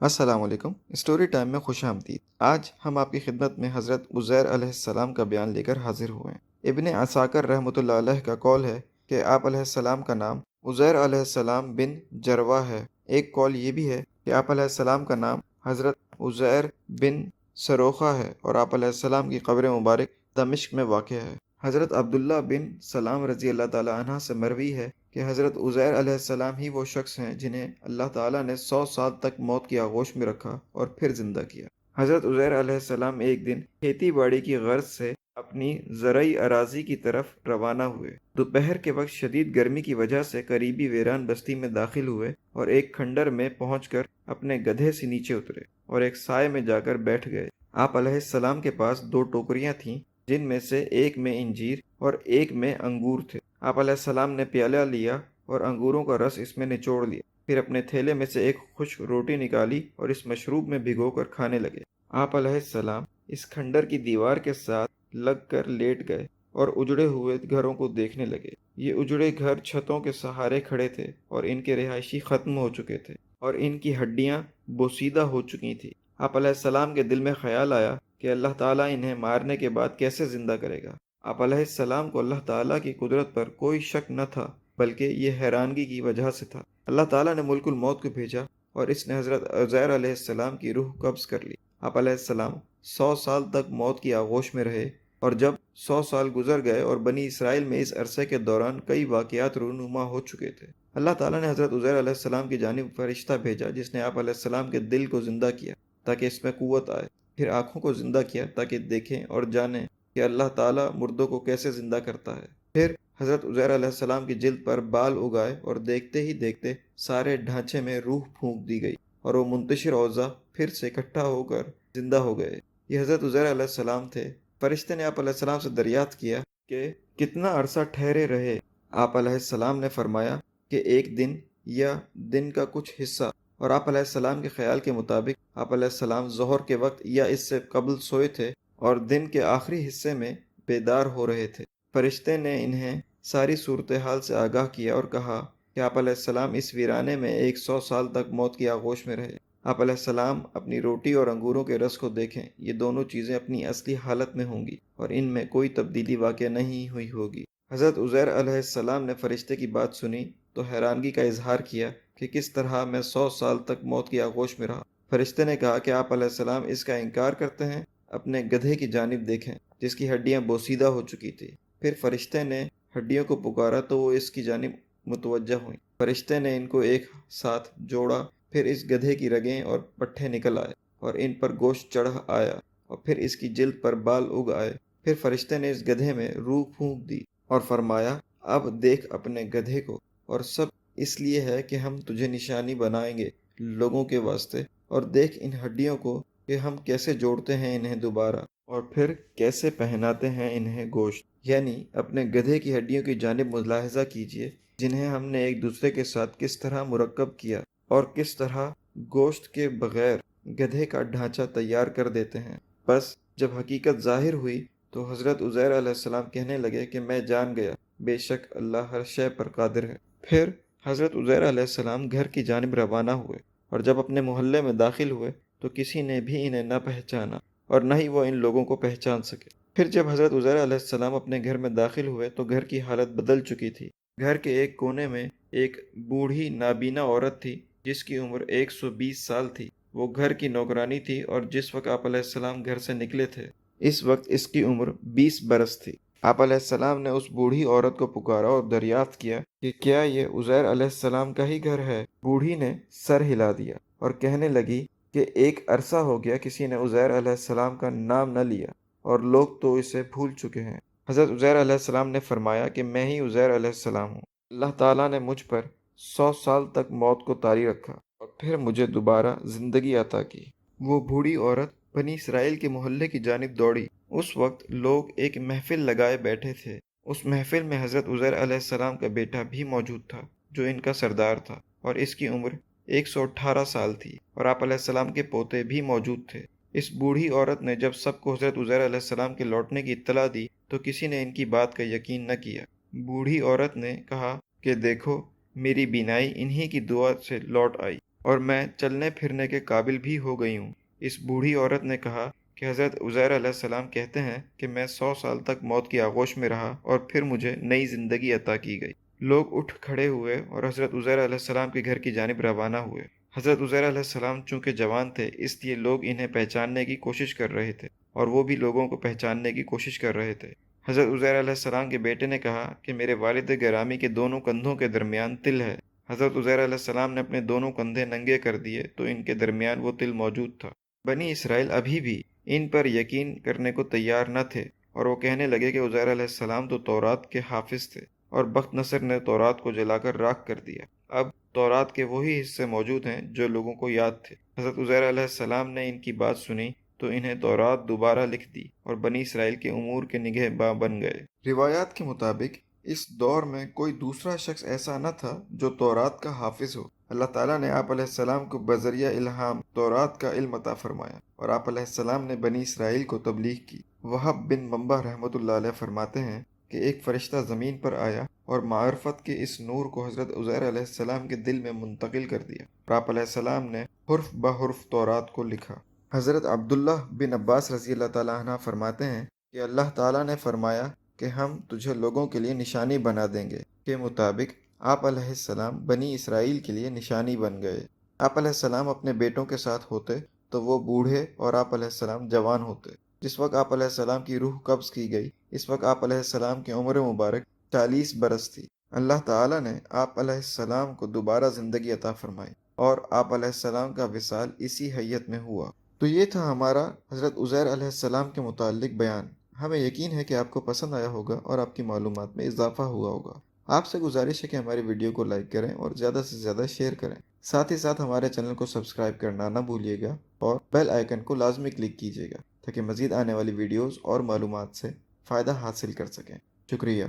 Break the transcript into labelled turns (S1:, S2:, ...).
S1: السلام علیکم۔ Story time میں خوش آمدید۔ آج ہم آپ کی خدمت میں حضرت عزیر علیہ السلام کا بیان لے کر حاضر ہوئے ہیں۔ ابن عساکر رحمۃ اللہ علیہ کا قول ہے کہ آپ علیہ السلام کا نام عزیر علیہ السلام بن جروا ہے۔ ایک قول یہ بھی ہے کہ آپ علیہ السلام کا نام حضرت عزیر بن سروخہ ہے اور آپ علیہ السلام کی قبر مبارک دمشق میں واقع ہے۔ حضرت عبداللہ بن سلام رضی اللہ تعالیٰ عنہ سے مروی ہے کہ حضرت عزیر علیہ السلام ہی وہ شخص ہیں جنہیں اللہ تعالیٰ نے 100 سال تک موت کی آغوش میں رکھا اور پھر زندہ کیا۔ حضرت عزیر علیہ السلام ایک دن کھیتی باڑی کی غرض سے اپنی زرعی اراضی کی طرف روانہ ہوئے۔ دوپہر کے وقت شدید گرمی کی وجہ سے قریبی ویران بستی میں داخل ہوئے اور ایک کھنڈر میں پہنچ کر اپنے گدھے سے نیچے اترے اور ایک سائے میں جا کر بیٹھ گئے۔ آپ علیہ السلام کے پاس 2 ٹوکریاں تھیں جن میں سے ایک میں انجیر اور ایک میں انگور تھے۔ آپ علیہ السلام نے پیالہ لیا اور انگوروں کا رس اس میں نچوڑ لیا، پھر اپنے تھیلے میں سے ایک خشک روٹی نکالی اور اس مشروب میں بھگو کر کھانے لگے۔ آپ علیہ السلام اس کھنڈر کی دیوار کے ساتھ لگ کر لیٹ گئے اور اجڑے ہوئے گھروں کو دیکھنے لگے۔ یہ اجڑے گھر چھتوں کے سہارے کھڑے تھے اور ان کے رہائشی ختم ہو چکے تھے اور ان کی ہڈیاں بوسیدہ ہو چکی تھیں۔ آپ علیہ السلام کے دل میں خیال آیا کہ اللہ تعالیٰ انہیں مارنے کے بعد کیسے زندہ کرے گا۔ آپ علیہ السلام کو اللہ تعالیٰ کی قدرت پر کوئی شک نہ تھا، بلکہ یہ حیرانگی کی وجہ سے تھا۔ اللہ تعالیٰ نے ملک الموت کو بھیجا اور اس نے حضرت عزیر علیہ السلام کی روح قبض کر لی۔ آپ علیہ السلام 100 سال تک موت کی آغوش میں رہے اور جب 100 سال گزر گئے اور بنی اسرائیل میں اس عرصے کے دوران کئی واقعات رونما ہو چکے تھے، اللہ تعالیٰ نے حضرت عزیر علیہ السلام کی جانب فرشتہ بھیجا جس نے آپ علیہ السلام کے دل کو زندہ کیا تاکہ اس میں قوت آئے، پھر آنکھوں کو زندہ کیا تاکہ دیکھیں اور جانیں کہ اللہ تعالیٰ مردوں کو کیسے زندہ کرتا ہے۔ پھر حضرت عزیر علیہ السلام کی جلد پر بال اگائے اور دیکھتے ہی دیکھتے سارے ڈھانچے میں روح پھونک دی گئی اور وہ منتشر اعضاء پھر سے اکٹھا ہو کر زندہ ہو گئے۔ یہ حضرت عزیر علیہ السلام تھے۔ فرشتے نے آپ علیہ السلام سے دریافت کیا کہ کتنا عرصہ ٹھہرے رہے۔ آپ علیہ السلام نے فرمایا کہ ایک دن یا دن کا کچھ حصہ، اور آپ علیہ السلام کے خیال کے مطابق آپ علیہ السلام ظہر کے وقت یا اس سے قبل سوئے تھے اور دن کے آخری حصے میں بیدار ہو رہے تھے۔ فرشتے نے انہیں ساری صورتحال سے آگاہ کیا اور کہا کہ آپ علیہ السلام اس ویرانے میں 100 سال تک موت کی آغوش میں رہے۔ آپ علیہ السلام اپنی روٹی اور انگوروں کے رس کو دیکھیں، یہ دونوں چیزیں اپنی اصلی حالت میں ہوں گی اور ان میں کوئی تبدیلی واقع نہیں ہوئی ہوگی۔ حضرت عزیر علیہ السلام نے فرشتے کی بات سنی تو حیرانگی کا اظہار کیا کہ کس طرح میں 100 سال تک موت کی آغوش میں رہا۔ فرشتے نے کہا کہ آپ علیہ السلام اس کا انکار کرتے ہیں، اپنے گدھے کی جانب دیکھیں جس کی ہڈیاں بوسیدہ ہو چکی تھی۔ پھر فرشتے نے ہڈیوں کو پکارا تو وہ اس کی جانب متوجہ ہوئیں۔ فرشتے نے ان کو ایک ساتھ جوڑا، پھر اس گدھے کی رگیں اور پٹھے نکل آئے اور ان پر گوشت چڑھ آیا اور پھر اس کی جلد پر بال اگ آئے۔ پھر فرشتے نے اس گدھے میں روح پھونک دی اور فرمایا، اب دیکھ اپنے گدھے کو، اور سب اس لیے ہے کہ ہم تجھے نشانی بنائیں گے لوگوں کے واسطے، اور دیکھ ان ہڈیوں کو کہ ہم کیسے جوڑتے ہیں انہیں دوبارہ اور پھر کیسے پہناتے ہیں انہیں گوشت۔ یعنی اپنے گدھے کی ہڈیوں کی جانب ملاحظہ کیجئے جنہیں ہم نے ایک دوسرے کے ساتھ کس طرح مرکب کیا اور کس طرح گوشت کے بغیر گدھے کا ڈھانچہ تیار کر دیتے ہیں۔ بس جب حقیقت ظاہر ہوئی تو حضرت عزیر علیہ السلام کہنے لگے کہ میں جان گیا، بے شک اللہ ہر شے پر قادر ہے۔ پھر حضرت عزیر علیہ السلام گھر کی جانب روانہ ہوئے اور جب اپنے محلے میں داخل ہوئے تو کسی نے بھی انہیں نہ پہچانا اور نہ ہی وہ ان لوگوں کو پہچان سکے۔ پھر جب حضرت عزیر علیہ السلام اپنے گھر میں داخل ہوئے تو گھر کی حالت بدل چکی تھی۔ گھر کے ایک کونے میں ایک بوڑھی نابینا عورت تھی جس کی عمر 120 سال تھی۔ وہ گھر کی نوکرانی تھی اور جس وقت آپ علیہ السلام گھر سے نکلے تھے اس وقت اس کی عمر 20 برس تھی۔ آپ علیہ السلام نے اس بوڑھی عورت کو پکارا اور دریافت کیا کہ کیا یہ عزیر علیہ السلام کا ہی گھر ہے؟ بوڑھی نے سر ہلا دیا اور کہنے لگی کہ ایک عرصہ ہو گیا کسی نے عزیر علیہ السلام کا نام نہ لیا اور لوگ تو اسے بھول چکے ہیں۔ حضرت عزیر علیہ السلام نے فرمایا کہ میں ہی عزیر علیہ السلام ہوں۔ اللہ تعالیٰ نے مجھ پر 100 سال تک موت کو طاری رکھا اور پھر مجھے دوبارہ زندگی عطا کی۔ وہ بوڑھی عورت بنی اسرائیل کے محلے کی جانب دوڑی۔ اس وقت لوگ ایک محفل لگائے بیٹھے تھے۔ اس محفل میں حضرت عزیر علیہ السلام کا بیٹا بھی موجود تھا جو ان کا سردار تھا اور اس کی عمر 118 سال تھی، اور آپ علیہ السلام کے پوتے بھی موجود تھے۔ اس بوڑھی عورت نے جب سب کو حضرت عزیر علیہ السلام کے لوٹنے کی اطلاع دی تو کسی نے ان کی بات کا یقین نہ کیا۔ بوڑھی عورت نے کہا کہ دیکھو، میری بینائی انہی کی دعا سے لوٹ آئی۔ اور میں چلنے پھرنے کے قابل بھی ہو گئی ہوں۔ اس بوڑھی عورت نے کہا کہ حضرت عزیر علیہ السلام کہتے ہیں کہ میں 100 سال تک موت کی آغوش میں رہا اور پھر مجھے نئی زندگی عطا کی گئی۔ لوگ اٹھ کھڑے ہوئے اور حضرت عزیر علیہ السلام کے گھر کی جانب روانہ ہوئے۔ حضرت عزیر علیہ السلام چونکہ جوان تھے، اس لیے لوگ انہیں پہچاننے کی کوشش کر رہے تھے اور وہ بھی لوگوں کو پہچاننے کی کوشش کر رہے تھے۔ حضرت عزیر علیہ السلام کے بیٹے نے کہا کہ میرے والد گرامی کے دونوں کندھوں کے درمیان تل ہے۔ حضرت عزیر علیہ السلام نے اپنے دونوں کندھے ننگے کر دیے تو ان کے درمیان وہ تل موجود تھا۔ بنی اسرائیل ابھی بھی ان پر یقین کرنے کو تیار نہ تھے اور وہ کہنے لگے کہ عزیر علیہ السلام تو تورات کے حافظ تھے اور بخت نصر نے تورات کو جلا کر راکھ کر دیا۔ اب تورات کے وہی حصے موجود ہیں جو لوگوں کو یاد تھے۔ حضرت عزیر علیہ السلام نے ان کی بات سنی تو انہیں تورات دوبارہ لکھ دی اور بنی اسرائیل کے امور کے نگہباں بن گئے۔ روایات کے مطابق اس دور میں کوئی دوسرا شخص ایسا نہ تھا جو تورات کا حافظ ہو۔ اللہ تعالیٰ نے آپ علیہ السلام کو بذریعہ الہام تورات کا علم عطا فرمایا اور آپ علیہ السلام نے بنی اسرائیل کو تبلیغ کی۔ وہب بن منبع رحمۃ اللہ علیہ فرماتے ہیں کہ ایک فرشتہ زمین پر آیا اور معرفت کے اس نور کو حضرت عزیر علیہ السلام کے دل میں منتقل کر دیا اور آپ علیہ السلام نے حرف بحرف تورات کو لکھا۔ حضرت عبداللہ بن عباس رضی اللہ تعالیٰ عنہ فرماتے ہیں کہ اللہ تعالیٰ نے فرمایا کہ ہم تجھے لوگوں کے لیے نشانی بنا دیں گے، کے مطابق آپ علیہ السلام بنی اسرائیل کے لیے نشانی بن گئے۔ آپ علیہ السلام اپنے بیٹوں کے ساتھ ہوتے تو وہ بوڑھے اور آپ علیہ السلام جوان ہوتے۔ جس وقت آپ علیہ السلام کی روح قبض کی گئی، اس وقت آپ علیہ السلام کی عمر مبارک 40 برس تھی۔ اللہ تعالیٰ نے آپ علیہ السلام کو دوبارہ زندگی عطا فرمائی اور آپ علیہ السلام کا وصال اسی حیت میں ہوا۔ تو یہ تھا ہمارا حضرت عزیر علیہ السلام کے متعلق بیان۔ ہمیں یقین ہے کہ آپ کو پسند آیا ہوگا اور آپ کی معلومات میں اضافہ ہوا ہوگا۔ آپ سے گزارش ہے کہ ہماری ویڈیو کو لائک کریں اور زیادہ سے زیادہ شیئر کریں۔ ساتھ ہی ساتھ ہمارے چینل کو سبسکرائب کرنا نہ بھولیے گا اور بیل آئیکن کو لازمی کلک کیجیے گا تاکہ مزید آنے والی ویڈیوز اور معلومات سے فائدہ حاصل کر سکیں۔ شکریہ۔